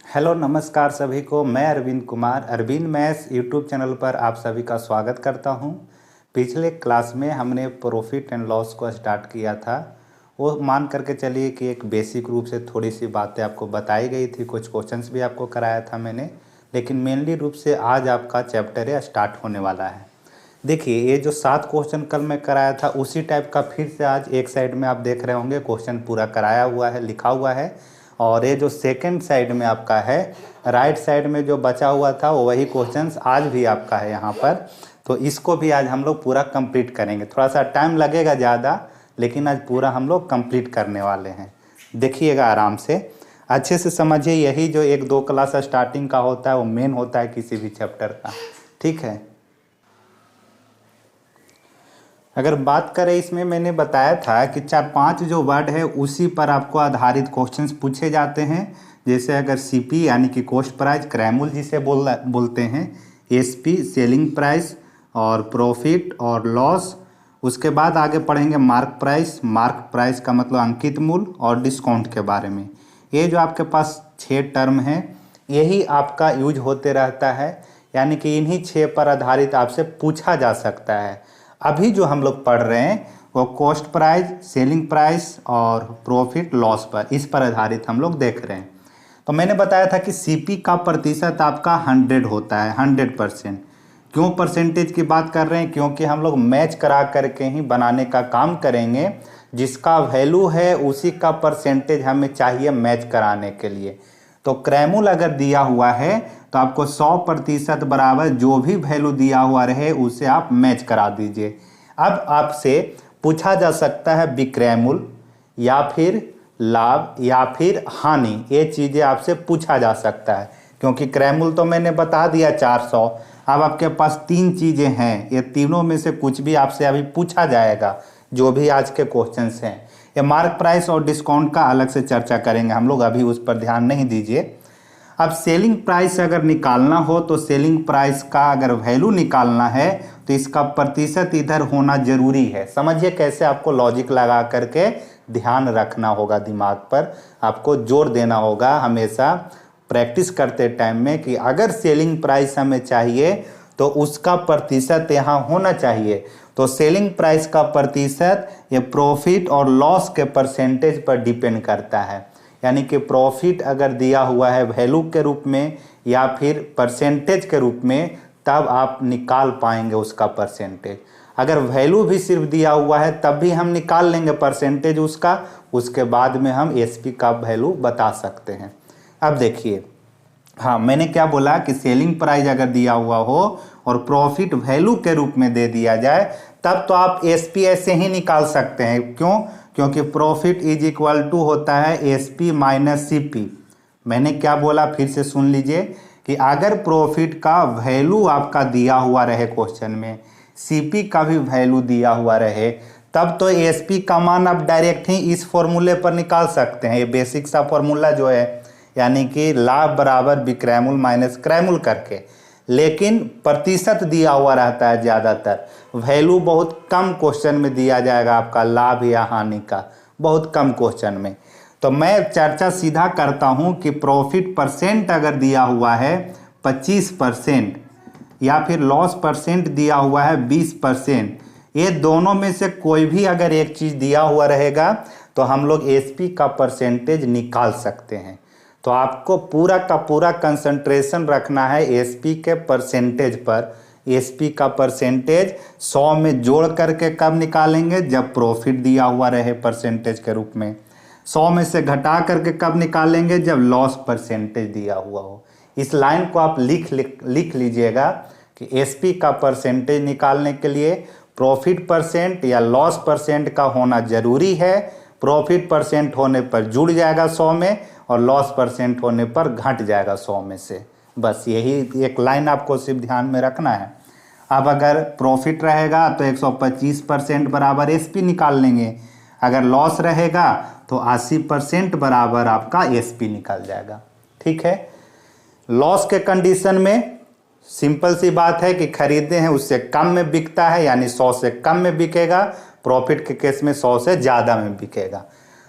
Hello नमस्कार सभी को। मैं Arvind Kumar Arvind maths YouTube channel पर आप सभी का स्वागत करता हूं। पिछले क्लास में हमने प्रॉफिट एंड लॉस को स्टार्ट किया था। वो मान करके चलिए कि एक बेसिक रूप से थोड़ी सी बातें आपको बताई गई थी, कुछ क्वेश्चंस भी आपको कराया था मैंने, लेकिन मेनली रूप से आज आपका चैप्टर है स्टार्ट होने वाला है। देखिए ये जो 7 क्वेश्चन कल मैं कराया था उसी टाइप का फिर से आज एक साइड में आप देख रहे होंगे क्वेश्चन पूरा कराया हुआ है, लिखा हुआ है। और ये जो सेकंड साइड में आपका है, राइट साइड में जो बचा हुआ था वो वही क्वेश्चंस आज भी आपका है यहाँ पर। तो इसको भी आज हम लोग पूरा कंप्लीट करेंगे। थोड़ा सा टाइम लगेगा ज़्यादा, लेकिन आज पूरा हम लोग कंप्लीट करने वाले हैं। देखिएगा आराम से, अच्छे से समझिए। यही जो 1-2 क्लास स्टार्टिंग का होता है वो मेन होता है किसी भी चैप्टर का, ठीक है। अगर बात करें, इसमें मैंने बताया था कि 4-5 जो वर्ड है उसी पर आपको आधारित क्वेश्चंस पूछे जाते हैं। जैसे अगर सीपी यानी कि कॉस्ट प्राइस, क्रैमुल जिसे बोलते हैं, एसपी सेलिंग प्राइस, और प्रॉफिट और लॉस। उसके बाद आगे पढ़ेंगे मार्क प्राइस। मार्क प्राइस का मतलब अंकित मूल्य, और डिस्काउंट के बारे में। ये जो आपके पास 6 टर्म हैं यही आपका यूज होते रहता है, यानी कि इन्हीं 6 पर आधारित आपसे पूछा जा सकता है। अभी जो हम लोग पढ़ रहे हैं वो कॉस्ट प्राइस, सेलिंग प्राइस और प्रॉफिट लॉस पर, इस पर आधारित हम लोग देख रहे हैं। तो मैंने बताया था कि सीपी का प्रतिशत आपका 100 होता है, 100%। क्यों परसेंटेज की बात कर रहे हैं? क्योंकि हम लोग मैच करा करके ही बनाने का काम करेंगे। जिसका वैल्यू है उसी का परसेंटेज हमें चाहिए मैच कराने के लिए। तो क्रैमुल अगर दिया हुआ है तो आपको 100% बराबर जो भी वैल्यू दिया हुआ रहे उसे आप मैच करा दीजिए। अब आपसे पूछा जा सकता है विक्रैमुल या फिर लाभ या फिर हानि, ये चीज़ें आपसे पूछा जा सकता है। क्योंकि क्रैमुल तो मैंने बता दिया 400। अब आपके पास 3 चीज़ें हैं, ये तीनों में से कुछ भी आपसे अभी पूछा जाएगा जो भी आज के क्वेश्चंस हैं। ये मार्क प्राइस और डिस्काउंट का अलग से चर्चा करेंगे हम लोग, अभी उस पर ध्यान नहीं दीजिए। अब सेलिंग प्राइस अगर निकालना हो तो सेलिंग प्राइस का अगर वैल्यू निकालना है तो इसका प्रतिशत इधर होना जरूरी है। समझिए कैसे आपको लॉजिक लगा करके ध्यान रखना होगा, दिमाग पर आपको जोर देना होगा हमेशा प्रैक्टिस करते टाइम में कि अगर सेलिंग प्राइस हमें चाहिए तो उसका प्रतिशत यहाँ होना चाहिए। तो सेलिंग प्राइस का प्रतिशत ये प्रॉफिट और लॉस के परसेंटेज पर डिपेंड करता है। यानी कि प्रॉफिट अगर दिया हुआ है वैल्यू के रूप में या फिर परसेंटेज के रूप में, तब आप निकाल पाएंगे उसका परसेंटेज। अगर वैल्यू भी सिर्फ दिया हुआ है तब भी हम निकाल लेंगे परसेंटेज उसका, उसके बाद में हम एसपी का वैल्यू बता सकते हैं। अब देखिए, हाँ मैंने क्या बोला कि सेलिंग प्राइस अगर दिया हुआ हो और प्रॉफिट वैल्यू के रूप में दे दिया जाए तब तो आप एसपी ऐसे ही निकाल सकते हैं। क्यों? क्योंकि प्रॉफिट इज इक्वल टू होता है एसपी माइनस सीपी। मैंने क्या बोला फिर से सुन लीजिए कि अगर प्रॉफिट का वैल्यू आपका दिया हुआ रहे क्वेश्चन में, सीपी का भी वैल्यू दिया हुआ रहे, तब तो एसपी का मान आप डायरेक्ट ही इस फॉर्मूले पर निकाल सकते हैं। ये बेसिक सा फॉर्मूला जो है, यानी कि लाभ बराबर विक्रैमुल माइनस क्रैमुल करके। लेकिन प्रतिशत दिया हुआ रहता है ज़्यादातर, वैल्यू बहुत कम क्वेश्चन में दिया जाएगा आपका लाभ या हानि का, बहुत कम क्वेश्चन में। तो मैं चर्चा सीधा करता हूं कि प्रॉफिट परसेंट अगर दिया हुआ है 25% या फिर लॉस परसेंट दिया हुआ है 20%, ये दोनों में से कोई भी अगर एक चीज़ दिया हुआ रहेगा तो हम लोग एसपी का परसेंटेज निकाल सकते हैं। तो आपको पूरा का पूरा कंसंट्रेशन रखना है एसपी के परसेंटेज पर। एसपी का परसेंटेज 100 में जोड़ करके कब निकालेंगे? जब प्रॉफिट दिया हुआ रहे परसेंटेज के रूप में। 100 में से घटा करके कब निकालेंगे? जब लॉस परसेंटेज दिया हुआ हो। इस लाइन को आप लिख लीजिएगा कि एसपी का परसेंटेज निकालने के लिए प्रॉफिट परसेंट या लॉस परसेंट का होना जरूरी है। प्रॉफिट परसेंट होने पर जुड़ जाएगा 100 में और लॉस परसेंट होने पर घट जाएगा 100 में से। बस यही एक लाइन आपको सिर्फ ध्यान में रखना है। अब अगर प्रॉफिट रहेगा तो 125% बराबर एसपी निकाल लेंगे। अगर लॉस रहेगा तो 80% बराबर आपका एसपी निकल जाएगा, ठीक है। लॉस के कंडीशन में सिंपल सी बात है कि खरीदे हैं उससे कम में बिकता है, यानी 100 से कम में बिकेगा। प्रॉफिट के केस में 100 से ज़्यादा में बिकेगा।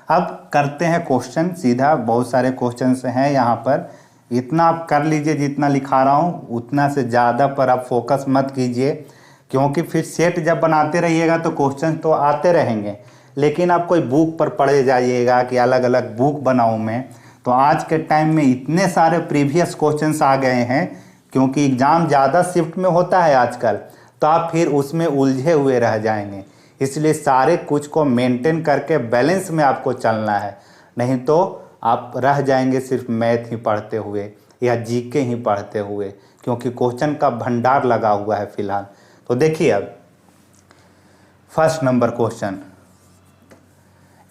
अब करते हैं क्वेश्चन सीधा, बहुत सारे क्वेश्चन हैं यहाँ पर। इतना आप कर लीजिए, जितना लिखा रहा हूँ उतना से ज़्यादा पर आप फोकस मत कीजिए, क्योंकि फिर सेट जब बनाते रहिएगा तो क्वेश्चन तो आते रहेंगे, लेकिन आप कोई बुक पर पढ़े जाइएगा कि अलग अलग बुक बनाऊँ मैं, तो आज के टाइम में इतने सारे प्रीवियस क्वेश्चंस आ गए हैं, क्योंकि एग्ज़ाम ज़्यादा शिफ्ट में होता है आजकल, तो आप फिर उसमें उलझे हुए रह जाएंगे। इसलिए सारे कुछ को मेंटेन करके बैलेंस में आपको चलना है, नहीं तो आप रह जाएंगे सिर्फ मैथ ही पढ़ते हुए या जीके ही पढ़ते हुए, क्योंकि क्वेश्चन का भंडार लगा हुआ है फिलहाल। तो देखिए अब फर्स्ट नंबर क्वेश्चन,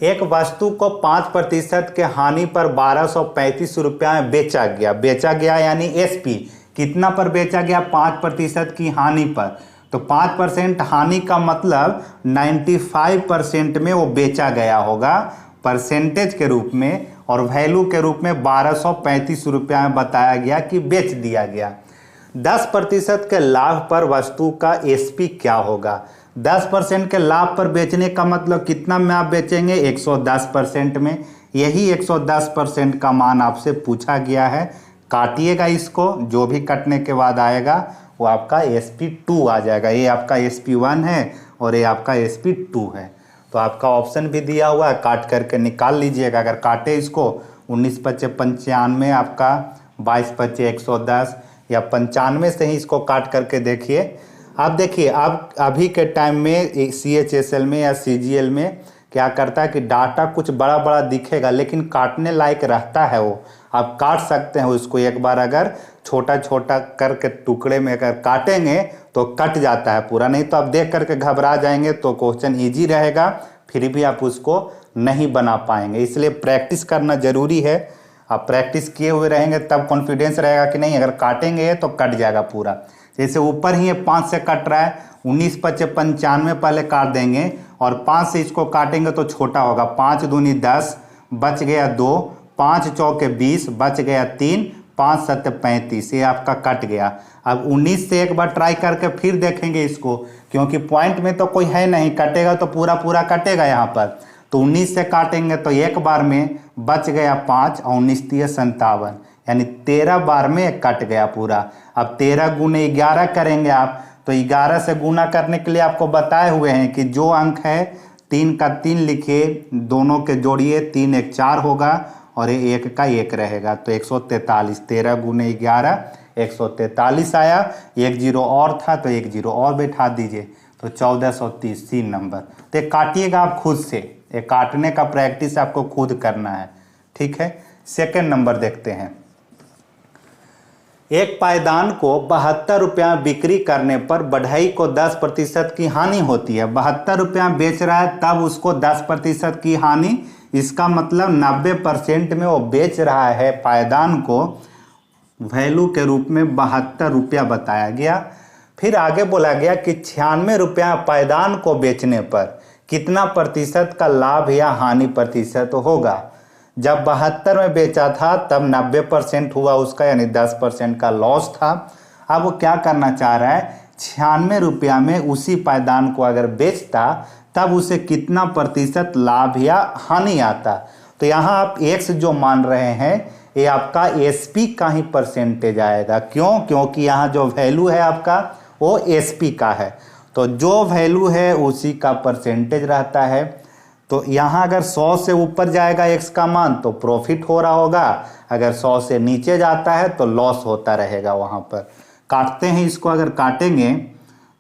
एक वस्तु को 5% के हानि पर 1235 रुपया में बेचा गया यानी एसपी। कितना पर बेचा गया? 5% की हानि पर। तो 5% हानि का मतलब 95% में वो बेचा गया होगा परसेंटेज के रूप में, और वैल्यू के रूप में 1235 रुपया में बताया गया कि बेच दिया गया। 10% के लाभ पर वस्तु का एसपी क्या होगा? 10% के लाभ पर बेचने का मतलब कितना में आप बेचेंगे? 110% में। यही 110% का मान आपसे पूछा गया है। काटिएगा इसको, जो भी कटने के बाद आएगा वो आपका SP2 आ जाएगा। ये आपका SP1 है और ये आपका SP2 है। तो आपका ऑप्शन भी दिया हुआ है, काट करके निकाल लीजिएगा। अगर काटे इसको 19×5 = 95, आपका 22×5 = 110, या 95 से ही इसको काट करके देखिए। आप देखिए, अब अभी के टाइम में CHSL में या CGL में क्या करता है कि डाटा कुछ बड़ा बड़ा दिखेगा, लेकिन काटने लायक रहता है वो। आप काट सकते हैं उसको एक बार, अगर छोटा छोटा करके टुकड़े में अगर काटेंगे तो कट जाता है पूरा, नहीं तो आप देख करके घबरा जाएंगे तो क्वेश्चन ईजी रहेगा, फिर भी आप उसको नहीं बना पाएंगे। इसलिए प्रैक्टिस करना ज़रूरी है। आप प्रैक्टिस किए हुए रहेंगे तब कॉन्फिडेंस रहेगा कि नहीं, अगर काटेंगे तो कट जाएगा पूरा। जैसे ऊपर ही ये 5 से कट रहा है, 19×5 = 95 पहले काट देंगे, और 5 से इसको काटेंगे तो छोटा होगा। 5 दूनी 10, बच गया 2, 5 चौके 20, बच गया 3, 5 7 35, ये आपका कट गया। अब 19 से एक बार ट्राई करके फिर देखेंगे इसको, क्योंकि पॉइंट में तो कोई है नहीं, कटेगा तो पूरा पूरा कटेगा यहाँ पर। तो 19 से काटेंगे तो एक बार में बच गया 5, और 19 × 3 = 57, यानी 13 बार में कट गया पूरा। अब 13 × 11 करेंगे आप, तो 11 से गुना करने के लिए आपको बताए हुए हैं कि जो अंक है 3 का 3 लिखिए, दोनों के जोड़िए, 3 × 1 = 4 होगा और 1 का 1 रहेगा, तो 143। 13 × 11 143 आया। 1 0 और था तो 1 0 और बैठा दीजिए, तो 1430 3 नंबर। तो ये काटिएगा आप खुद से, ये काटने का प्रैक्टिस आपको खुद करना है, ठीक है। सेकंड नंबर देखते हैं। एक पायदान को 72 रुपया बिक्री करने पर बढ़ई को 10% की हानि होती है। 72 रुपया बेच रहा है, तब उसको 10% की हानि, इसका मतलब 90% में वो बेच रहा है पायदान को। वैल्यू के रूप में 72 रुपया बताया गया। फिर आगे बोला गया कि 96 रुपया पायदान को बेचने पर कितना प्रतिशत का लाभ या हानि प्रतिशत होगा। जब 72 में बेचा था तब 90% हुआ उसका, यानी 10% का लॉस था। अब वो क्या करना चाह रहा है, 96 रुपया में उसी पायदान को अगर बेचता तब उसे कितना प्रतिशत लाभ या हानि आता। तो यहाँ आप x जो मान रहे हैं ये आपका SP का ही परसेंटेज आएगा। क्यों? क्योंकि यहाँ जो वैल्यू है आपका वो SP का है, तो जो वैल्यू है उसी का परसेंटेज रहता है। तो यहाँ अगर 100 से ऊपर जाएगा x का मान तो प्रॉफिट हो रहा होगा, अगर 100 से नीचे जाता है तो लॉस होता रहेगा। वहाँ पर काटते हैं इसको, अगर काटेंगे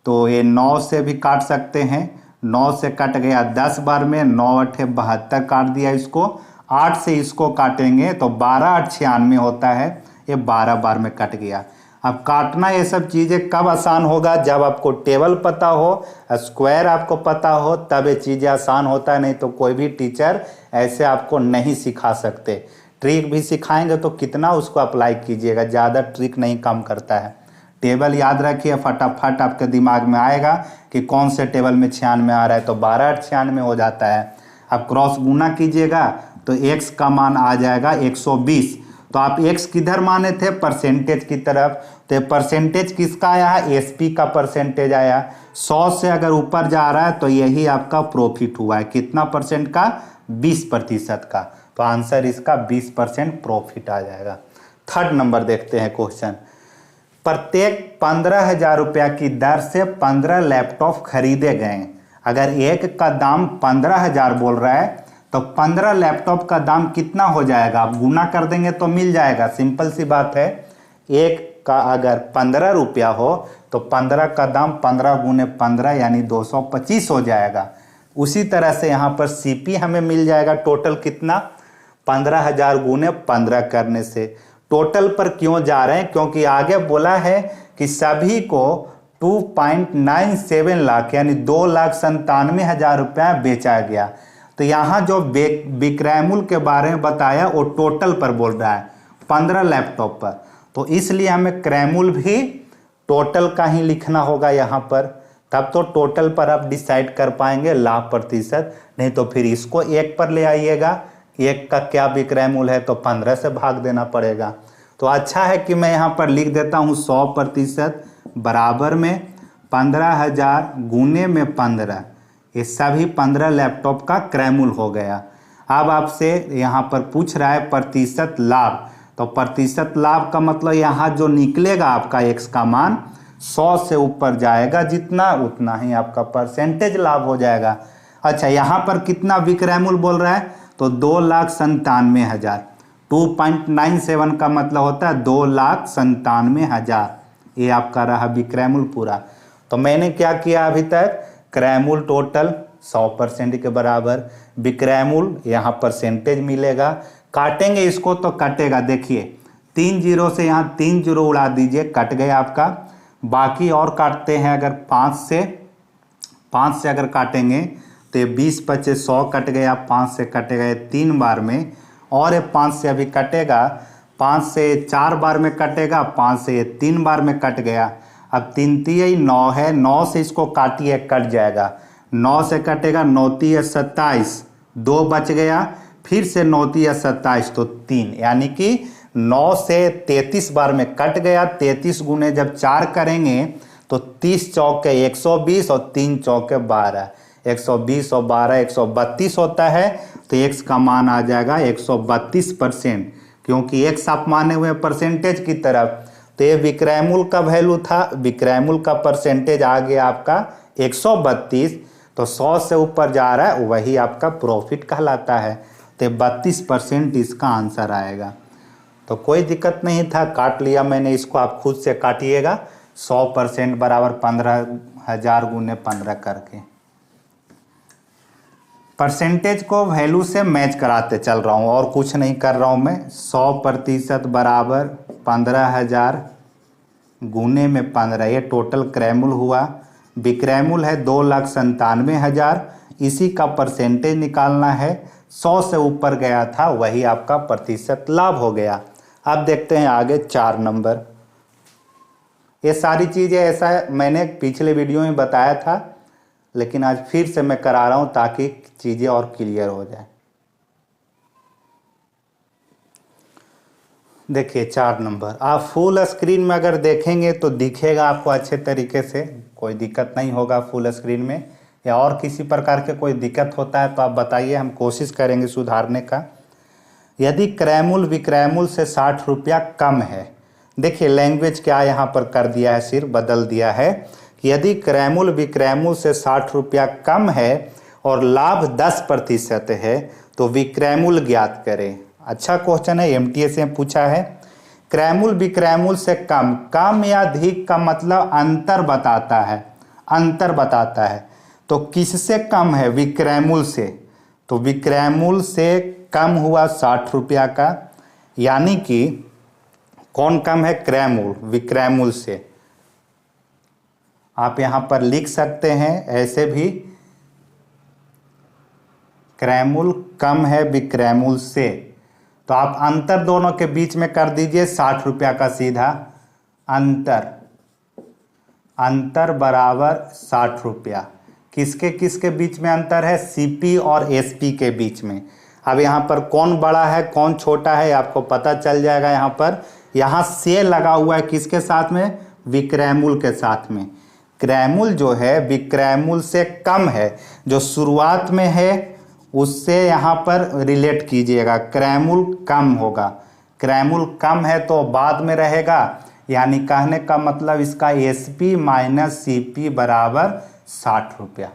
तो ये 9 से भी काट सकते हैं। 9 से कट गया 10 बार में, 9 × 8 = 72 काट दिया इसको। 8 से इसको काटेंगे तो 12 × 8 = 96 होता है, ये 12 बार में कट गया। अब काटना ये सब चीज़ें कब आसान होगा, जब आपको टेबल पता हो, स्क्वायर आपको पता हो, तब ये चीज़ें आसान होता है। नहीं तो कोई भी टीचर ऐसे आपको नहीं सिखा सकते। ट्रिक भी सिखाएंगे तो कितना उसको अप्लाई कीजिएगा, ज़्यादा ट्रिक नहीं काम करता है। टेबल याद रखिए, फटाफट आपके दिमाग में आएगा कि कौन से टेबल में 96 आ रहा है, तो 12 × 8 = 96 हो जाता है। अब क्रॉस गुना कीजिएगा तो x का मान आ जाएगा 120। तो आप x किधर माने थे, परसेंटेज की तरफ, तो परसेंटेज किसका आया है, SP का परसेंटेज आया। 100 से अगर ऊपर जा रहा है तो यही आपका प्रॉफिट हुआ है। कितना % का, 20% का। तो आंसर इसका 20% प्रॉफिट आ जाएगा। थर्ड नंबर देखते हैं क्वेश्चन। प्रत्येक 15,000 रुपया की दर से 15 लैपटॉप खरीदे गए। अगर एक का दाम 15,000 बोल रहा है तो 15 लैपटॉप का दाम कितना हो जाएगा? आप गुना कर देंगे तो मिल जाएगा, सिंपल सी बात है। एक का अगर 15 रुपया हो तो 15 का दाम 15 गुने 15 यानी 225 हो जाएगा। उसी तरह से यहाँ पर सीपी हमें मिल जाएगा टोटल कितना? 15,000 गुने 15 करने से। टोटल पर क्यों जा रहे हैं? क्योंकि आगे बोला है कि सभी को 2.97 लाख यानी 2,97,000 रुपया बेचा गया। तो यहाँ जो विक्रय मूल्य के बारे में बताया वो टोटल पर बोल रहा है, 15 लैपटॉप पर। तो इसलिए हमें क्रय मूल्य भी टोटल का ही लिखना होगा यहाँ पर, तब तो टोटल पर आप डिसाइड कर पाएंगे लाभ प्रतिशत। नहीं तो फिर इसको 1 पर ले आइएगा, 1 का क्या विक्रय मूल्य है तो 15 से भाग देना पड़ेगा। तो अच्छा है कि मैं यहाँ पर लिख देता हूँ 100% बराबर में 15,000 गुने में 15। ये सभी 15 लैपटॉप का क्रय मूल्य हो गया। अब आपसे यहाँ पर पूछ रहा है प्रतिशत लाभ। तो प्रतिशत लाभ का मतलब यहाँ जो निकलेगा आपका x का मान 100 से ऊपर जाएगा जितना, उतना ही आपका परसेंटेज लाभ हो जाएगा। अच्छा, यहाँ पर कितना विक्रय मूल्य बोल रहा है? तो 2,97,000। 2.97 का मतलब होता है 2,97,000। ये आपका रहा विक्रय मूल्य पूरा। तो मैंने क्या किया अभी तक? क्रय मूल्य टोटल 100% के बराबर, विक्रय मूल्य यहाँ परसेंटेज मिलेगा। काटेंगे इसको तो कटेगा, देखिए 3 जीरो से यहाँ 3 जीरो उड़ा दीजिए, कट गया आपका। बाकी और काटते हैं, अगर 5 से अगर काटेंगे तो ये 20 25 100 कट गया, 5 से कटेगा 3 बार में, और ये 5 से अभी कटेगा, 5 से 4 बार में कटेगा, 5 से 3 बार में कट गया। अब 3 3 9 है, 9 से इसको काटिए कट जाएगा, 9 से कटेगा, 9 3 27, 2 बच गया, फिर से 9 3 27 तो 3, यानी कि 9 से 33 बार में कट गया। 33 गुने जब 4 करेंगे तो 30 चौके 120 और 3 चौके 12, 120 और 12 132 होता है। तो x का मान आ जाएगा 132%, क्योंकि x आप माने हुए परसेंटेज की तरफ। तो ये विक्रय मूल्य का वैल्यू था, विक्रय मूल्य का परसेंटेज आ गया आपका 132। तो 100 से ऊपर जा रहा है वही आपका प्रॉफिट कहलाता है। तो 32% इसका आंसर आएगा। तो कोई दिक्कत नहीं था, काट लिया मैंने इसको, आप खुद से काटिएगा 100% बराबर 15,000 गुने 15 करके। परसेंटेज को वैल्यू से मैच कराते चल रहा हूँ और कुछ नहीं कर रहा हूँ मैं। 100% बराबर 15,000 गुने में 15, ये टोटल क्रय मूल्य हुआ। विक्रय मूल्य है 2,97,000, इसी का परसेंटेज निकालना है। 100 से ऊपर गया था वही आपका प्रतिशत लाभ हो गया। अब देखते हैं आगे 4 नंबर। ये सारी चीज़ें ऐसा है मैंने पिछले वीडियो में बताया था, लेकिन आज फिर से मैं करा रहा हूँ ताकि चीज़ें और क्लियर हो जाए। देखिए 4 नंबर, आप फुल स्क्रीन में अगर देखेंगे तो दिखेगा आपको अच्छे तरीके से, कोई दिक्कत नहीं होगा फुल स्क्रीन में। या और किसी प्रकार के कोई दिक्कत होता है तो आप बताइए, हम कोशिश करेंगे सुधारने का। यदि क्रय मूल्य विक्रय मूल्य से 60 रुपया कम है, देखिए लैंग्वेज क्या यहाँ पर कर दिया है, सिर्फ बदल दिया है कि यदि क्रय मूल्य विक्रय मूल्य से 60 रुपया कम है और लाभ 10% है तो विक्रय मूल्य ज्ञात करें। अच्छा क्वेश्चन है, एमटीएस में पूछा है। क्रय मूल्य विक्रय मूल्य से कम, कम या अधिक का मतलब अंतर बताता है, अंतर बताता है। तो किससे कम है? विक्रय मूल्य से। तो विक्रय मूल्य से कम हुआ 60 रुपया का, यानी कि कौन कम है? क्रय मूल्य विक्रय मूल्य से। आप यहाँ पर लिख सकते हैं ऐसे भी, क्रय मूल्य कम है विक्रय मूल्य से। तो आप अंतर दोनों के बीच में कर दीजिए 60 रुपया का सीधा अंतर, अंतर बराबर 60 रुपया। किसके किसके बीच में अंतर है? सीपी और एसपी के बीच में। अब यहाँ पर कौन बड़ा है कौन छोटा है आपको पता चल जाएगा। यहाँ पर यहाँ से लगा हुआ है किसके साथ में? विक्रय मूल्य के साथ में। क्रय मूल्य जो है विक्रय मूल्य से कम है, जो शुरुआत में है उससे यहाँ पर रिलेट कीजिएगा, क्रय मूल्य कम होगा। क्रैमुल कम है तो बाद में रहेगा, यानी कहने का मतलब इसका SP माइनस CP बराबर 60 रुपया।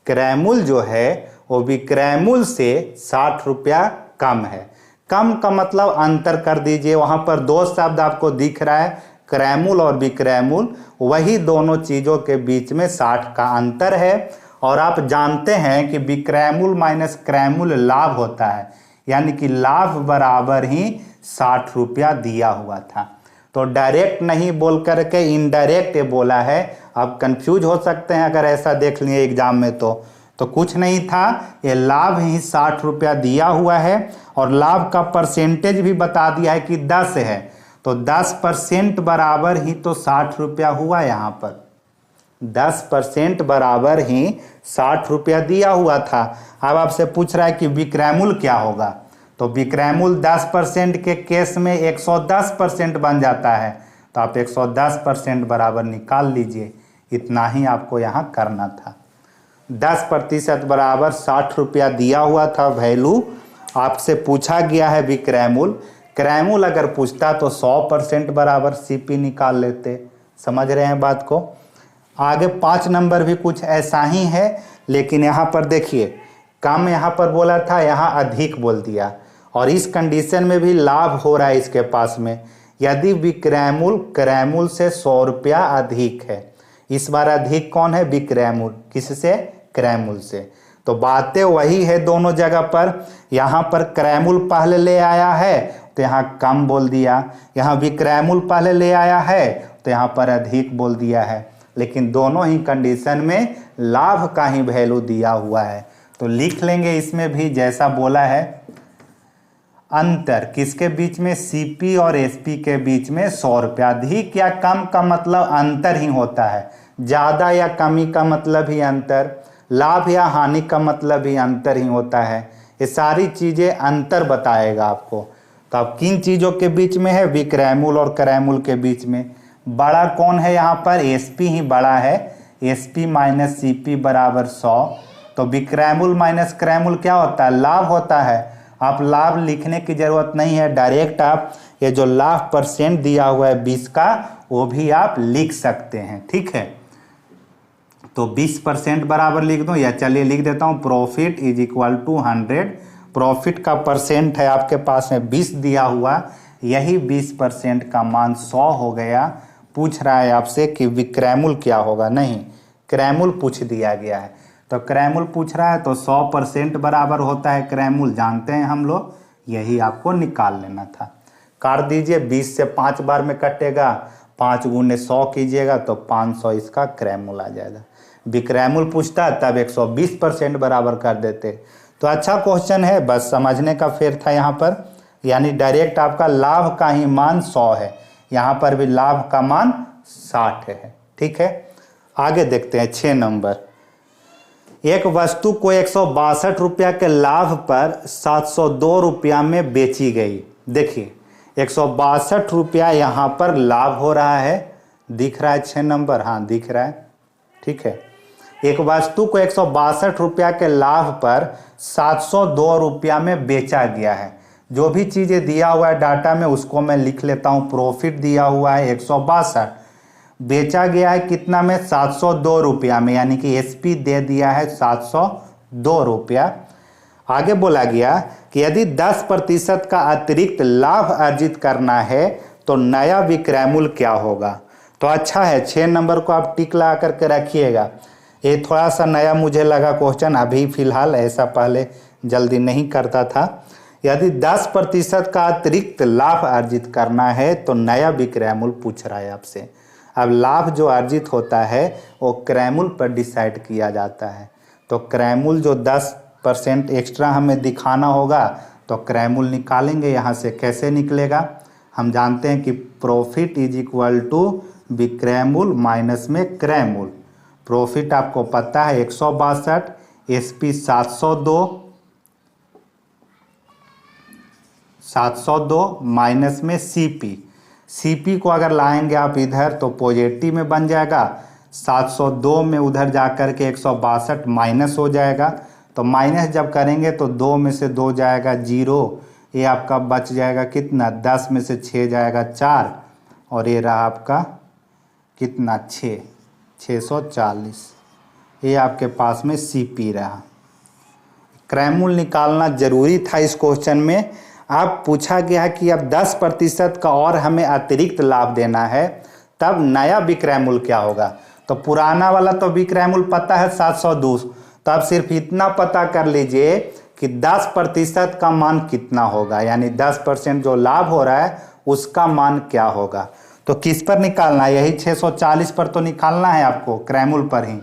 क्रैमुल जो है वो भी क्रैमुल से 60 रुपया कम है। कम का मतलब अंतर कर दीजिए, वहाँ पर दो शब्द आपको दिख रहा है, क्रैमुल और विक्रैमुल, वही दोनों चीज़ों के बीच में 60 का अंतर है। और आप जानते हैं कि विक्रैमुल माइनस क्रैमुल लाभ होता है, यानी कि लाभ बराबर ही 60 रुपया दिया हुआ था। तो डायरेक्ट नहीं बोल करके इनडायरेक्ट ये बोला है। आप कंफ्यूज हो सकते हैं अगर ऐसा देख लिए एग्जाम में तो कुछ नहीं था, ये लाभ ही 60 रुपया दिया हुआ है और लाभ का परसेंटेज भी बता दिया है कि 10 है, तो 10% बराबर ही तो 60 रुपया हुआ। यहाँ पर 10% बराबर ही 60 रुपया दिया हुआ था। अब आपसे पूछ रहा है कि विक्रैमुल क्या होगा, तो विक्रैमुल 10% के केस में 110% बन जाता है, तो आप 110% बराबर निकाल लीजिए। इतना ही आपको यहाँ करना था। 10% बराबर 60 रुपया दिया हुआ था वैल्यू, आपसे पूछा गया है विक्रैमुल। क्रैमुल अगर पूछता तो 100% बराबर CP निकाल लेते। समझ रहे हैं बात को। आगे 5 नंबर भी कुछ ऐसा ही है, लेकिन यहाँ पर देखिए कम यहाँ पर बोला था, यहाँ अधिक बोल दिया, और इस कंडीशन में भी लाभ हो रहा है इसके पास में। यदि विक्रैमुल क्रैमुल से 100 रुपया अधिक है, इस बार अधिक कौन है, विक्रैमुल, किससे, क्रैमुल से, तो बातें वही है दोनों जगह पर। यहाँ पर क्रैमुल पहले ले आया है तो यहाँ कम बोल दिया, यहाँ विक्रैमुल पहले ले आया है तो यहाँ पर अधिक बोल दिया है, लेकिन दोनों ही कंडीशन में लाभ का ही वैल्यू दिया हुआ है। तो लिख लेंगे इसमें भी जैसा बोला है। अंतर किसके बीच में, CP और SP के बीच में 100 रुपया। अधिक या कम का मतलब अंतर ही होता है, ज़्यादा या कमी का मतलब ही अंतर, लाभ या हानि का मतलब ही अंतर ही होता है। ये सारी चीज़ें अंतर बताएगा आपको। तो अब किन चीज़ों के बीच में है, विक्रैमुल और क्रैमुल के बीच में। बड़ा कौन है यहाँ पर, SP ही बड़ा है, SP माइनस CP बराबर 100। तो विक्रैमुल माइनस क्रैमुल क्या होता है, लाभ होता है। आप लाभ लिखने की ज़रूरत नहीं है, डायरेक्ट आप ये जो लाभ परसेंट दिया हुआ है 20 का, वो भी आप लिख सकते हैं। ठीक है, तो 20% बराबर लिख दूं, या चलिए लिख देता हूं, profit is equal to 100। Profit का परसेंट है आपके पास में 20 दिया हुआ, यही 20% का मान 100 हो गया। पूछ रहा है आपसे कि विक्रैमुल क्या होगा, नहीं क्रैमुल पूछ दिया गया है। तो क्रैमुल पूछ रहा है तो 100% बराबर होता है क्रैमुल, जानते हैं हम लोग, यही आपको निकाल लेना था। काट दीजिए, 20 से 5 बार में कटेगा, 5 गुने 100 कीजिएगा तो 500 इसका क्रैमुल आ जाएगा। विक्रैमुल पूछता तब 120% बराबर कर देते। तो अच्छा क्वेश्चन है, बस समझने का फेर था यहाँ पर, यानी डायरेक्ट आपका लाभ का ही मान 100 है, यहाँ पर भी लाभ का मान 60 है। ठीक है, आगे देखते हैं 6 नंबर। एक वस्तु को 162 रुपया के लाभ पर 702 रुपया में बेची गई। देखिए 162 रुपया यहाँ पर लाभ हो रहा है, दिख रहा है 6 नंबर, हाँ दिख रहा है। ठीक है, एक वस्तु को 162 रुपया के लाभ पर 702 रुपया में बेचा गया है। जो भी चीज़ें दिया हुआ है डाटा में उसको मैं लिख लेता हूँ। प्रॉफिट दिया हुआ है 162, बेचा गया है कितना में, 702 रुपया में, यानी कि SP दे दिया है 702 रुपया। आगे बोला गया कि यदि 10% का अतिरिक्त लाभ अर्जित करना है तो नया विक्रैमुल क्या होगा। तो अच्छा है, 6 नंबर को आप टिक लगा करके रखिएगा। ये थोड़ा सा नया मुझे लगा क्वेश्चन, अभी फिलहाल, ऐसा पहले जल्दी नहीं करता था। यदि 10% का अतिरिक्त लाभ अर्जित करना है तो नया विक्रैमुल पूछ रहा है आपसे। अब लाभ जो अर्जित होता है वो क्रैमुल पर डिसाइड किया जाता है। तो क्रैमुल जो 10% एक्स्ट्रा हमें दिखाना होगा तो क्रैमुल निकालेंगे। यहाँ से कैसे निकलेगा, हम जानते हैं कि प्रॉफिट इज इक्वल टू विक्रैमुल माइनस में क्रैमुल। प्रॉफिट आपको पता है 162, SP 702 माइनस में CP को अगर लाएंगे आप इधर तो पॉजिटिव में बन जाएगा, 702 में उधर जाकर के 162 माइनस हो जाएगा। तो माइनस जब करेंगे तो 2 में से 2 जाएगा 0, ये आपका बच जाएगा कितना, 10 में से 6 जाएगा 4, और ये रहा आपका कितना 640। ये आपके पास में CP रहा। क्रैमूल निकालना जरूरी था इस क्वेश्चन में। अब पूछा गया कि अब 10% का और हमें अतिरिक्त लाभ देना है, तब नया विक्रैमूल क्या होगा। तो पुराना वाला तो विक्रैमूल पता है 702, तो अब सिर्फ इतना पता कर लीजिए कि 10% का मान कितना होगा, यानी 10% जो लाभ हो रहा है उसका मान क्या होगा। तो किस पर निकालना है, यही 640 पर तो निकालना है आपको, क्रैमूल पर ही।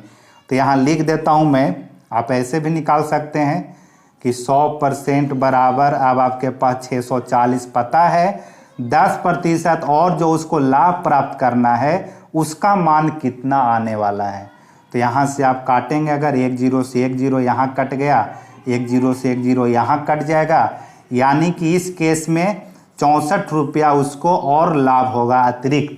तो यहाँ लिख देता हूँ मैं, आप ऐसे भी निकाल सकते हैं कि 100% बराबर, अब आपके पास 640 पता है, 10% और जो उसको लाभ प्राप्त करना है उसका मान कितना आने वाला है। तो यहाँ से आप काटेंगे, अगर 1 0 से 1 0 यहाँ कट गया, 1 0 से 1 0 यहाँ कट जाएगा, यानी कि इस केस में 64 रुपया उसको और लाभ होगा अतिरिक्त,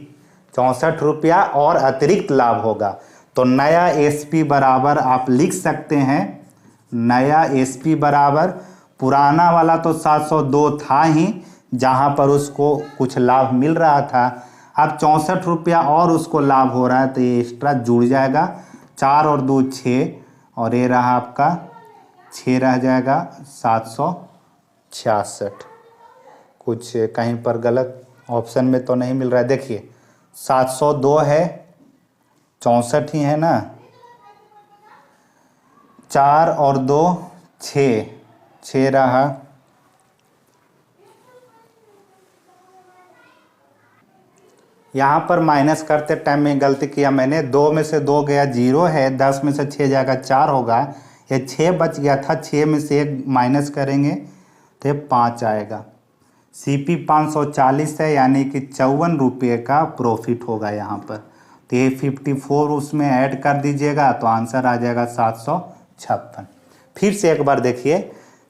64 रुपया और अतिरिक्त लाभ होगा। तो नया SP बराबर आप लिख सकते हैं, नया SP बराबर, पुराना वाला तो 702 था ही जहाँ पर उसको कुछ लाभ मिल रहा था, अब 64 रुपया और उसको लाभ हो रहा है, तो ये एक्स्ट्रा जुड़ जाएगा, 4 और 2 6, और ये रहा आपका 6 रह जाएगा 766। कुछ कहीं पर गलत ऑप्शन में तो नहीं मिल रहा है, देखिए 702 है, 64 ही है ना, 4 और 2 6 रहा, यहाँ पर माइनस करते टाइम में गलती किया मैंने, 2 में से 2 गया 0 है, 10 में से 6 जाएगा 4 होगा, ये 6 बच गया था, 6 में से 1 माइनस करेंगे तो ये 5 आएगा। CP 540 है, यानी कि 54 रुपये का प्रॉफिट होगा यहाँ पर। तो ये 54 उसमें ऐड कर दीजिएगा तो आंसर आ जाएगा 756। फिर से एक बार देखिए,